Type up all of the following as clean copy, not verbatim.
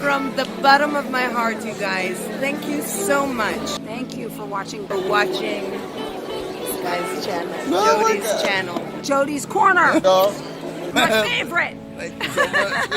from the bottom of my heart, you guys. Thank you so much. Thank you for watching. For watching this guy's channel, Jody's channel. Jody's Corner. My favorite. Thank you so much.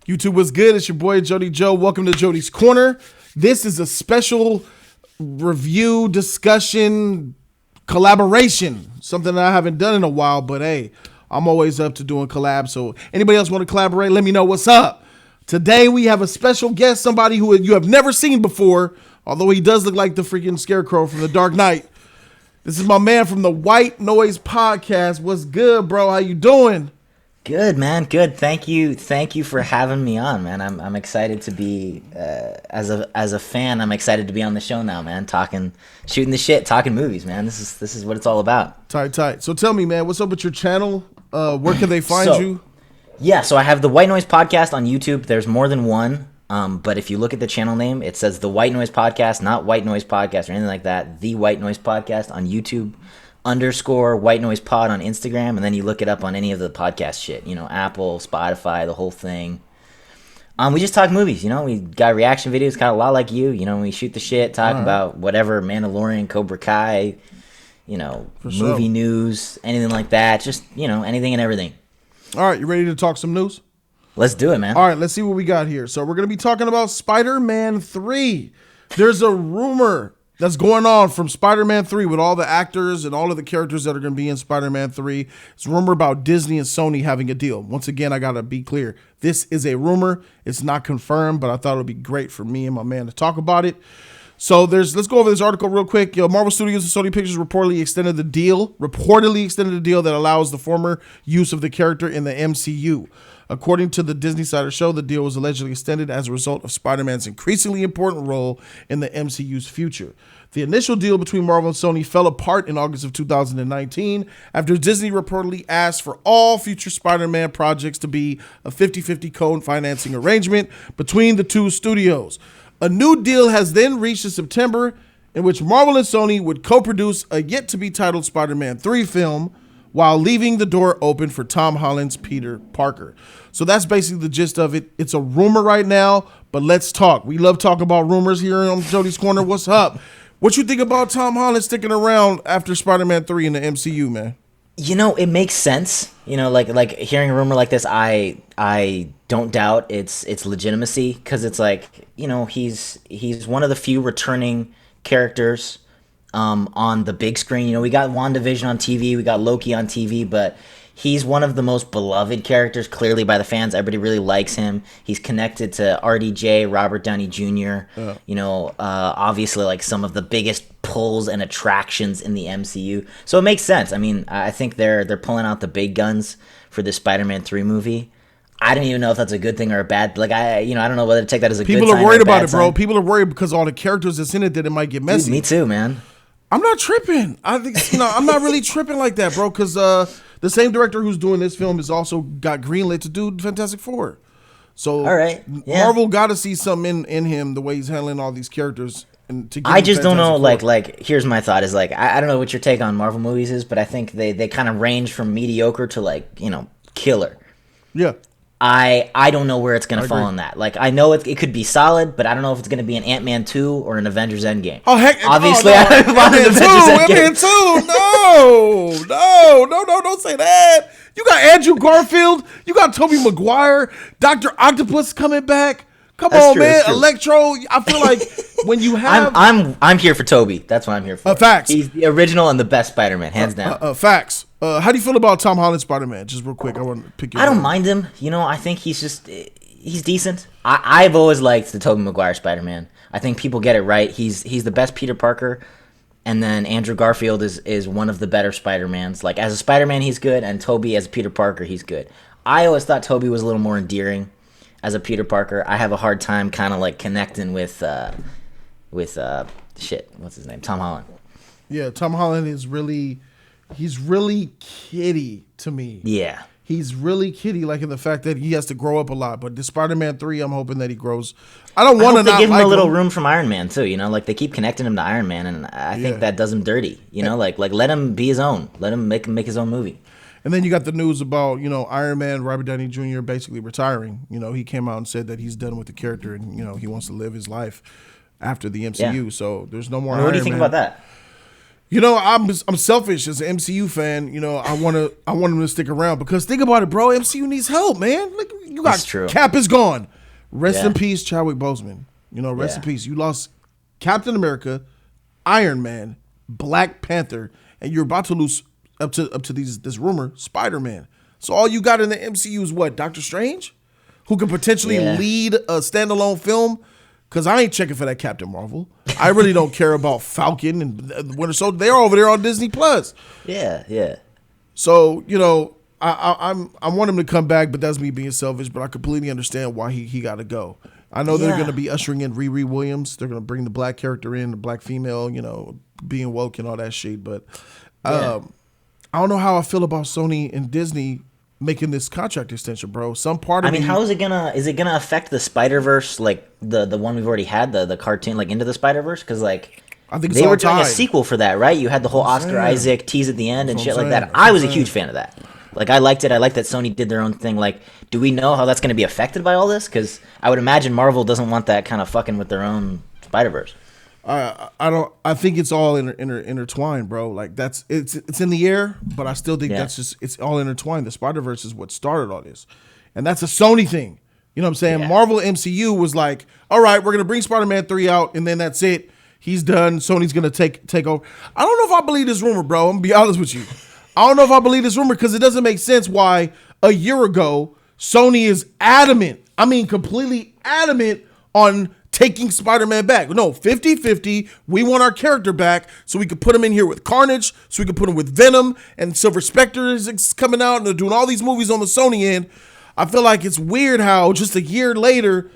YouTube was good. It's your boy Jody Joe. Welcome to Jody's Corner. This is a special review, discussion, collaboration. Something that I haven't done in a while, but hey, I'm always up to doing collabs. So anybody else want to collaborate, let me know what's up. Today we have a special guest, somebody who you have never seen before, although he does look like the freaking Scarecrow from The Dark Knight. This is my man from the White Noise Podcast. What's good, bro? How you doing? Good, man. Good. Thank you for having me on, man. I'm excited to be as a fan. I'm excited to be on the show now, man. Shooting the shit, talking movies, man. This is what it's all about. Tight. So tell me, man, what's up with your channel? Where can they find you? Yeah, so I have the White Noise Podcast on YouTube. There's more than one, but if you look at the channel name, it says the White Noise Podcast, not White Noise Podcast or anything like that. The White Noise Podcast on YouTube. _ White Noise Pod on Instagram, and then you look it up on any of the podcast shit, Apple, Spotify, the whole thing. We just talk movies, we got reaction videos, kind of a lot like you, we shoot the shit, talk about whatever, Mandalorian, Cobra Kai, movie news, anything like that, just, anything and everything. All right, you ready to talk some news? Let's do it, man. All right, let's see what we got here. So we're going to be talking about Spider-Man 3. There's a rumor that's going on from Spider-Man 3 with all the actors and all of the characters that are going to be in Spider-Man 3. It's a rumor about Disney and Sony having a deal. Once again, I got to be clear. This is a rumor. It's not confirmed, but I thought it would be great for me and my man to talk about it. So let's go over this article real quick. Marvel Studios and Sony Pictures reportedly extended the deal that allows the former use of the character in the MCU. According to the Disney Insider show, the deal was allegedly extended as a result of Spider-Man's increasingly important role in the MCU's future. The initial deal between Marvel and Sony fell apart in August of 2019 after Disney reportedly asked for all future Spider-Man projects to be a 50-50 co-financing arrangement between the two studios. A new deal has then reached in September in which Marvel and Sony would co-produce a yet-to-be-titled Spider-Man 3 film while leaving the door open for Tom Holland's Peter Parker. So that's basically the gist of it. It's a rumor right now, but let's talk. We love talking about rumors here on Jody's Corner. What's up? What you think about Tom Holland sticking around after Spider-Man 3 in the MCU, man? It makes sense. Like hearing a rumor like this, I don't doubt its legitimacy, because it's like, he's one of the few returning characters on the big screen. We got WandaVision on TV, we got Loki on TV, but he's one of the most beloved characters, clearly, by the fans. Everybody really likes him. He's connected to RDJ, Robert Downey Jr., obviously like some of the biggest pulls and attractions in the MCU. So it makes sense. I mean, I think they're pulling out the big guns for this Spider-Man 3 movie. I don't even know if that's a good thing or a bad. I don't know whether to take that as a good sign. People are worried about it, bro. Sign. People are worried because all the characters that's in it that it might get messy. Dude, me too, man. I'm not tripping. I think I'm not really tripping like that, bro. Because the same director who's doing this film has also got greenlit to do Fantastic Four. So all right, yeah. Marvel got to see something in him, the way he's handling all these characters. And to I just don't know. Like here's my thought: is I don't know what your take on Marvel movies is, but I think they kind of range from mediocre to killer. Yeah. I don't know where it's going to fall on that. I know it could be solid, but I don't know if it's going to be an Ant-Man 2 or an Avengers Endgame. Oh, heck. Obviously, no. Ant-Man 2! No, don't say that. You got Andrew Garfield. You got Tobey Maguire. Dr. Octopus coming back. Come on, man. Electro. I feel like when you have... I'm here for Tobey. That's what I'm here for. Facts. He's the original and the best Spider-Man, hands down. Facts. How do you feel about Tom Holland Spider-Man? Just real quick, I want to pick your... I don't mind him. I think he's decent. I've always liked the Tobey Maguire Spider-Man. I think people get it right. He's the best Peter Parker, and then Andrew Garfield is one of the better Spider-Mans. As a Spider-Man, he's good, and Tobey as Peter Parker, he's good. I always thought Tobey was a little more endearing as a Peter Parker. I have a hard time kind of connecting with what's his name? Tom Holland. Yeah, Tom Holland is really... He's really kiddie to me. Yeah. he's really kiddie, like in the fact that he has to grow up a lot. But the Spider-Man 3, I'm hoping that he grows. I don't want to They not give him like a little room from Iron Man too. You know, like they keep connecting him to Iron Man, and I think that does him dirty. You know, like let him be his own. Let him make his own movie. And then you got the news about, you know, Iron Man, Robert Downey Jr. basically retiring. You know, he came out and said that he's done with the character and, you know, he wants to live his life after the MCU. Yeah. So there's no more Iron Man. What do you think about that? You know, I'm selfish as an MCU fan. You know, I want him to stick around because think about it, bro. MCU needs help, man. Like, you got Cap is gone. Rest in peace, Chadwick Boseman. You know, rest in peace. You lost Captain America, Iron Man, Black Panther, and you're about to lose up to this rumor, Spider-Man. So all you got in the MCU is what? Doctor Strange, who can potentially lead a standalone film. Because I ain't checking for that Captain Marvel. I really don't care about Falcon and Winter Soldier. They're over there on Disney Plus. Yeah. So, you know, I want him to come back, but that's me being selfish. But I completely understand why he got to go. I know they're going to be ushering in Riri Williams. They're going to bring the black character in, the black female, you know, being woke and all that shit. But I don't know how I feel about Sony and Disney making this contract extension, bro. Some part of how is it gonna affect the Spider-Verse, like the one we've already had, the cartoon, like Into the Spider-Verse? Because like I think they were doing a sequel for that, right? You had the whole Oscar Isaac tease at the end and shit like that. I was a huge fan of that. Like I liked it. I liked that Sony did their own thing. Like, do we know how that's gonna be affected by all this? Because I would imagine Marvel doesn't want that kind of fucking with their own Spider-Verse. I think it's all intertwined, bro. Like it's in the air, but I still think it's all intertwined. The Spider-Verse is what started all this, and that's a Sony thing. You know what I'm saying? Marvel MCU was like, all right, we're gonna bring Spider-Man 3 out, and then that's it. He's done. Sony's gonna take over. I don't know if I believe this rumor, bro. I'm gonna be honest with you. I don't know if I believe this rumor because it doesn't make sense why a year ago Sony is adamant. I mean, completely adamant on taking Spider-Man back. No, 50-50. We want our character back so we could put him in here with Carnage, so we could put him with Venom, and Silver Spectre is coming out, and they're doing all these movies on the Sony end. I feel like it's weird how just a year later,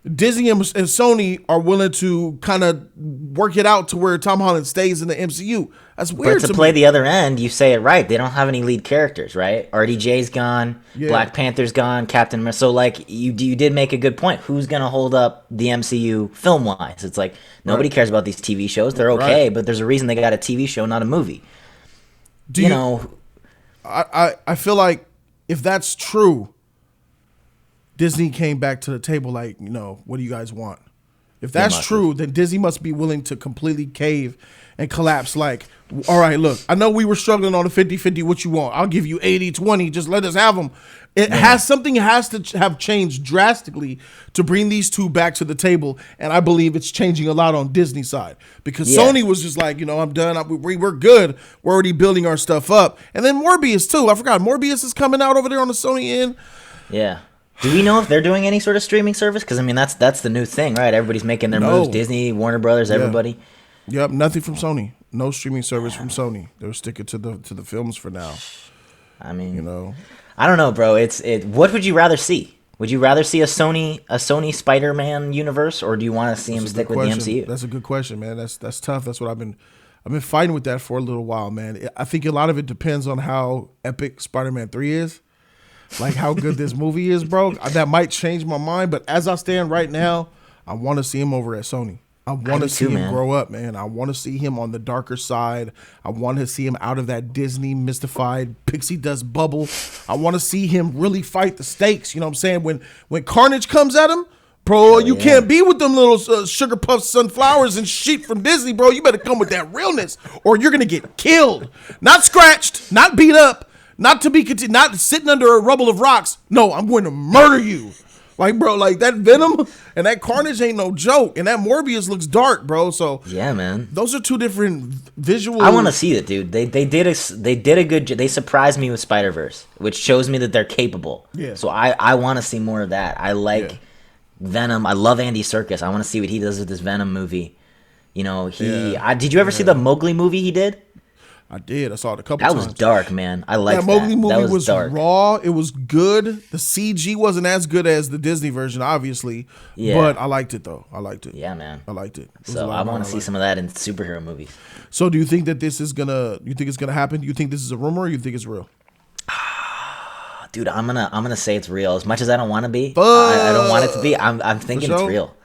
Disney and Sony are willing to kind of work it out to where Tom Holland stays in the MCU. That's weird. But to play the other end, you say it right. They don't have any lead characters, right? RDJ's gone, Black Panther's gone, Captain America. So, like, you did make a good point. Who's going to hold up the MCU film-wise? It's like, nobody cares about these TV shows. They're okay, but there's a reason they got a TV show, not a movie. You know? I feel like if that's true, Disney came back to the table like, you know, what do you guys want? If that's true, then Disney must be willing to completely cave and collapse like, all right, look, I know we were struggling on the 50-50. What you want? I'll give you 80-20. Just let us have them. Something has to have changed drastically to bring these two back to the table. And I believe it's changing a lot on Disney's side because Sony was just like, you know, I'm done. We're good. We're already building our stuff up. And then Morbius too. I forgot Morbius is coming out over there on the Sony end. Yeah. Do we know if they're doing any sort of streaming service? Because I mean, that's the new thing, right? Everybody's making their moves. Disney, Warner Brothers, everybody. Yep, nothing from Sony. No streaming service from Sony. They're sticking to the films for now. I mean, you know, I don't know, bro. What would you rather see? Would you rather see a Sony Spider-Man universe, or do you want to see him stick with the MCU? That's a good question, man. That's tough. That's what I've been fighting with that for a little while, man. I think a lot of it depends on how epic Spider-Man 3 is. Like how good this movie is, bro. That might change my mind, but as I stand right now, I want to see him over at Sony. I want to see him grow up, man. I want to see him on the darker side. I want to see him out of that Disney mystified pixie dust bubble. I want to see him really fight the stakes. You know what I'm saying? When Carnage comes at him, bro, you can't be with them little sugar puff sunflowers and shit from Disney, bro. You better come with that realness, or you're gonna get killed. Not scratched, not beat up. Not to be not sitting under a rubble of rocks. No, I'm going to murder you. Like, bro, like that Venom and that Carnage ain't no joke. And that Morbius looks dark, bro. So yeah, man, those are two different visual. I want to see it, dude. They did a good. They surprised me with Spider-Verse, which shows me that they're capable. Yeah. So I want to see more of that. I like Venom. I love Andy Serkis. I want to see what he does with this Venom movie. You know, did you ever see the Mowgli movie he did? I did. I saw it a couple times. That was dark, man. I liked that. Mowgli movie that was dark. Raw. It was good. The CG wasn't as good as the Disney version, obviously. Yeah. But I liked it, though. I liked it. Yeah, man. I liked it. So I want to see some of that in superhero movies. So do you think that this is gonna? You think it's gonna happen? Do you think this is a rumor, or you think it's real? Dude, I'm gonna say it's real. As much as I don't want to be, I don't want it to be. I'm thinking it's real.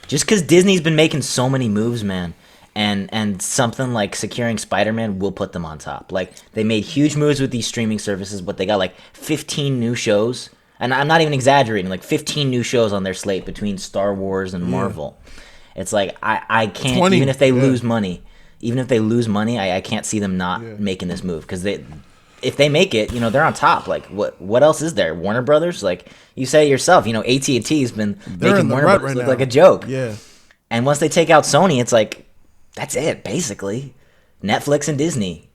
Just because Disney's been making so many moves, man, and something like securing Spider-Man will put them on top. Like, they made huge moves with these streaming services, but they got like 15 new shows, and I'm not even exaggerating. Like 15 new shows on their slate between Star Wars and Marvel. It's like I can't 20, even if they lose money. Even if they lose money, I can't see them not making this move because if they make it, they're on top. Like, what else is there? Warner Brothers, like you say yourself, AT&T's been making Warner Brothers look like a joke. Yeah. And once they take out Sony, it's like that's it, basically. Netflix and Disney.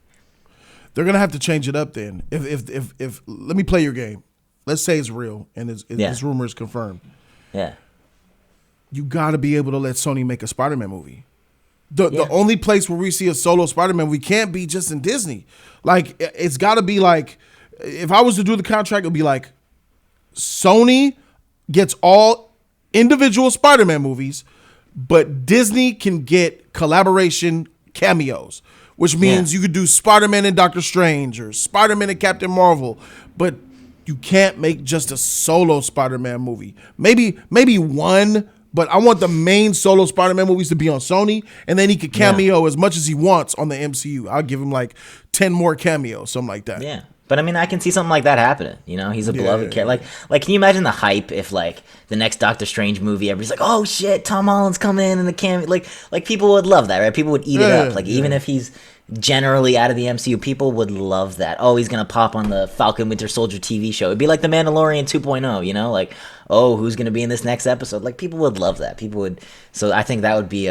They're gonna have to change it up then. If let me play your game. Let's say it's real and this rumor is confirmed. Yeah. You got to be able to let Sony make a Spider-Man movie. The only place where we see a solo Spider-Man, we can't be just in Disney. Like, it's got to be like, if I was to do the contract, it would be like, Sony gets all individual Spider-Man movies, but Disney can get collaboration cameos, which means you could do Spider-Man and Doctor Strange or Spider-Man and Captain Marvel, but you can't make just a solo Spider-Man movie. Maybe one. But I want the main solo Spider-Man movies to be on Sony, and then he could cameo as much as he wants on the MCU. I'll give him like 10 more cameos, something like that. Yeah. But I mean, I can see something like that happening. He's a beloved character. Like, can you imagine the hype if like the next Doctor Strange movie, everybody's like, oh shit, Tom Holland's coming in the cameo. Like people would love that, right? People would eat it up. Like even if he's generally out of the MCU, people would love that. Oh, he's gonna pop on the Falcon Winter Soldier TV show. It'd be like the Mandalorian 2.0, like, oh, who's gonna be in this next episode? Like, people would love that. So I think that would be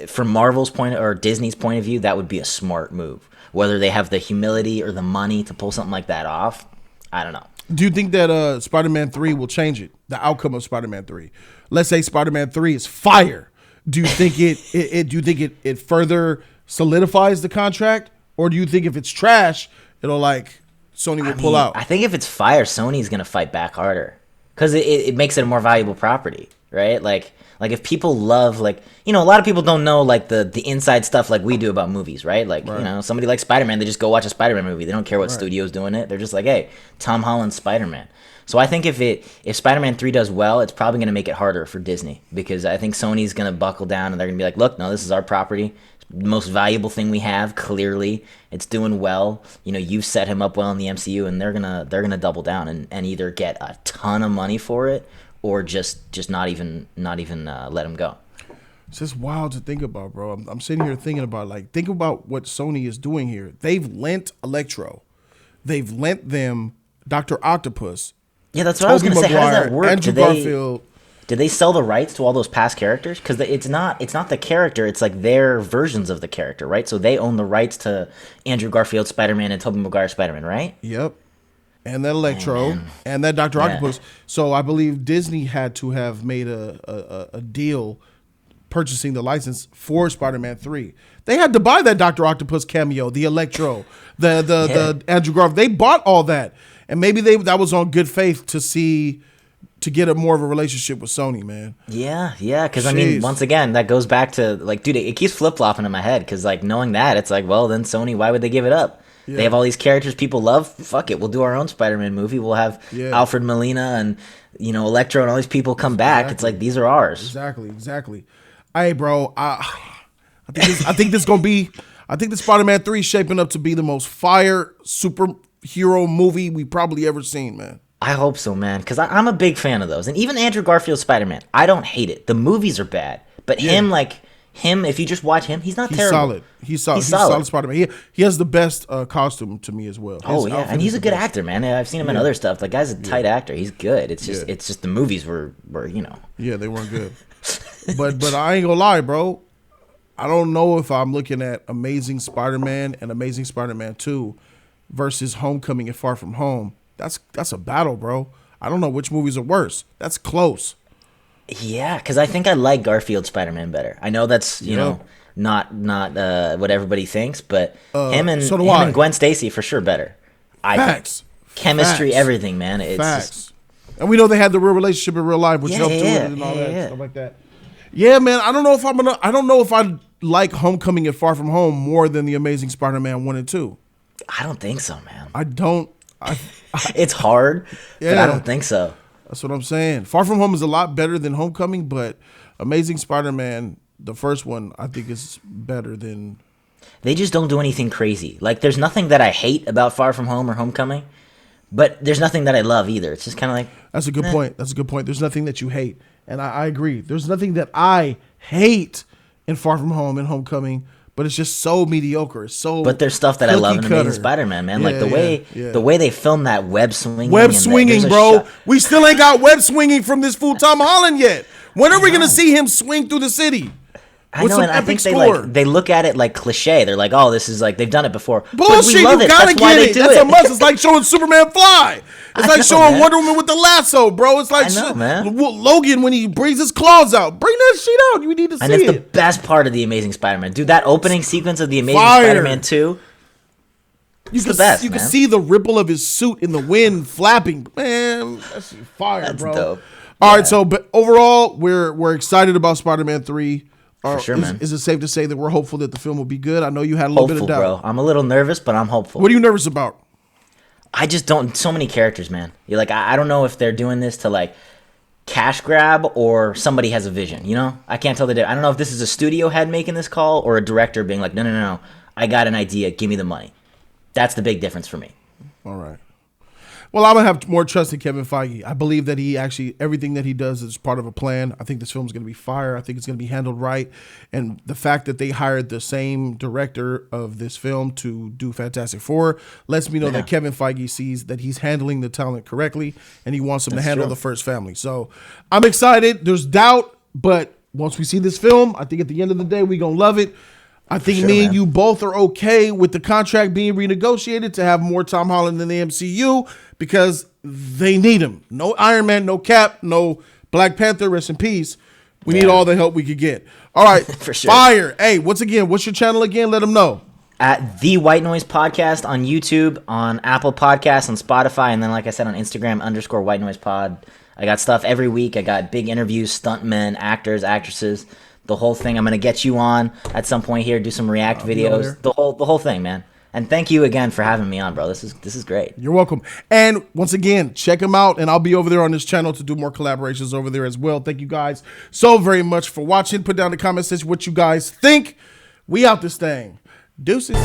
from Marvel's point or Disney's point of view, that would be a smart move. Whether they have the humility or the money to pull something like that off, I don't know. Do you think that Spider-Man 3 will change it? The outcome of Spider-Man 3. Let's say Spider-Man 3 is fire. Do you think it further solidifies the contract, or do you think if it's trash, it'll like Sony will pull out? I think if it's fire, Sony's gonna fight back harder because it makes it a more valuable property, right? Like if people love, like, a lot of people don't know like the inside stuff like we do about movies, right? Like somebody like Spider-Man, they just go watch a Spider-Man movie. They don't care what studio's doing it. They're just like, hey, Tom Holland's Spider-Man. So I think if Spider-Man 3 does well, it's probably gonna make it harder for Disney because I think Sony's gonna buckle down and they're gonna be like, look, no, this is our property. The most valuable thing we have, clearly it's doing well. You've set him up well in the MCU, and they're gonna double down and either get a ton of money for it or just not even let him go. It's just wild to think about, bro. I'm sitting here thinking about, like, think about what Sony is doing here. They've lent Electro, they've lent them Dr. Octopus. Yeah, that's what I was gonna say. How does that work? Andrew Garfield. Did they sell the rights to all those past characters? Because it's not the character; it's like their versions of the character, right? So they own the rights to Andrew Garfield Spider-Man and Tobey Maguire Spider-Man, right? Yep. And that Electro and that Dr. Octopus. So I believe Disney had to have made a deal purchasing the license for Spider-Man 3. They had to buy that Dr. Octopus cameo, the Electro, the Andrew Garfield. They bought all that, and maybe that was on good faith to get a more of a relationship with Sony, man. Yeah, because I mean, once again, that goes back to, like, dude, it keeps flip-flopping in my head, because, like, knowing that, it's like, well, then Sony, why would they give it up? Yeah. They have all these characters people love. Fuck it, we'll do our own Spider-Man movie. We'll have Alfred Molina and, Electro and all these people come back. It's like, these are ours. Exactly. Hey, bro, I think this gonna be. I think the Spider-Man 3 is shaping up to be the most fire superhero movie we probably ever seen, man. I hope so, man, because I'm a big fan of those. And even Andrew Garfield's Spider-Man, I don't hate it. The movies are bad, but him, if you just watch him, he's not terrible. He's solid. He's solid Spider-Man. He has the best costume to me as well. Oh yeah, and he's a good actor, man. I've seen him in other stuff. The guy's a tight actor. He's good. It's just the movies were. Yeah, they weren't good. but I ain't gonna lie, bro. I don't know if I'm looking at Amazing Spider-Man and Amazing Spider-Man 2 versus Homecoming and Far From Home. That's a battle, bro. I don't know which movies are worse. That's close. Yeah, because I think I like Garfield Spider-Man better. I know that's not what everybody thinks, but him and Gwen Stacy for sure better. Facts. Chemistry, everything, man. It's Facts. And we know they had the real relationship in real life, which helped to it and all that stuff like that. Yeah, man. I don't know if I like Homecoming and Far From Home more than the Amazing Spider-Man 1 and 2. I don't think so, man. I don't It's hard, but I don't think so. That's what I'm saying. Far From Home is a lot better than Homecoming, but Amazing Spider-Man, the first one, I think is better than... They just don't do anything crazy. Like, there's nothing that I hate about Far From Home or Homecoming, but there's nothing that I love either. It's just kind of like... That's a good point. That's a good point. There's nothing that you hate. And I agree. There's nothing that I hate in Far From Home and Homecoming, but it's just so mediocre. It's so But there's stuff that I love in Amazing Spider-Man, man. Like the way they filmed that web swinging. Web swinging, bro. We still ain't got web swinging from this fool Tom Holland yet. When are we going to see him swing through the city? I know, and I think they look at it like cliche. They're like, oh, this is like, they've done it before. Bullshit, you gotta get it. That's a must. It's like showing Superman fly. It's like showing Wonder Woman with the lasso, bro. It's like Logan when he brings his claws out. Bring that shit out. You need to see it. And it's the best part of the Amazing Spider-Man. Dude, that opening sequence of the Amazing Spider-Man 2, it's the best, You can see the ripple of his suit in the wind flapping. Man, that's fire, that's bro. Dope. All right, so but overall, we're excited about Spider-Man 3. For sure, man. Is it safe to say that we're hopeful that the film will be good? I know you had a little bit of doubt. Bro. I'm a little nervous, but I'm hopeful. What are you nervous about? I just don't. So many characters, man. You're like, I don't know if they're doing this to like cash grab or somebody has a vision. You know, I can't tell the difference. I don't know if this is a studio head making this call or a director being like, no. I got an idea. Give me the money. That's the big difference for me. All right. Well, I'm going to have more trust in Kevin Feige. I believe that everything that he does is part of a plan. I think this film is going to be fire. I think it's going to be handled right. And the fact that they hired the same director of this film to do Fantastic Four lets me know that Kevin Feige sees that he's handling the talent correctly and he wants them to handle the first family. So I'm excited. There's doubt, but once we see this film, I think at the end of the day, we're going to love it. I think me and you both are okay with the contract being renegotiated to have more Tom Holland in the MCU because they need him. No Iron Man, no Cap, no Black Panther, rest in peace. We need all the help we could get. All right, for sure. Fire. Hey, what's your channel again? Let them know. At The White Noise Podcast on YouTube, on Apple Podcasts, on Spotify, and then like I said, on Instagram, _White Noise Pod. I got stuff every week. I got big interviews, stuntmen, actors, actresses. The whole thing. I'm gonna get you on at some point here, do some react videos. The whole thing, man. And thank you again for having me on, bro. This is great. You're welcome. And once again, check him out, and I'll be over there on this channel to do more collaborations over there as well. Thank you guys so very much for watching. Put down in the comment section what you guys think. We out this thing. Deuces.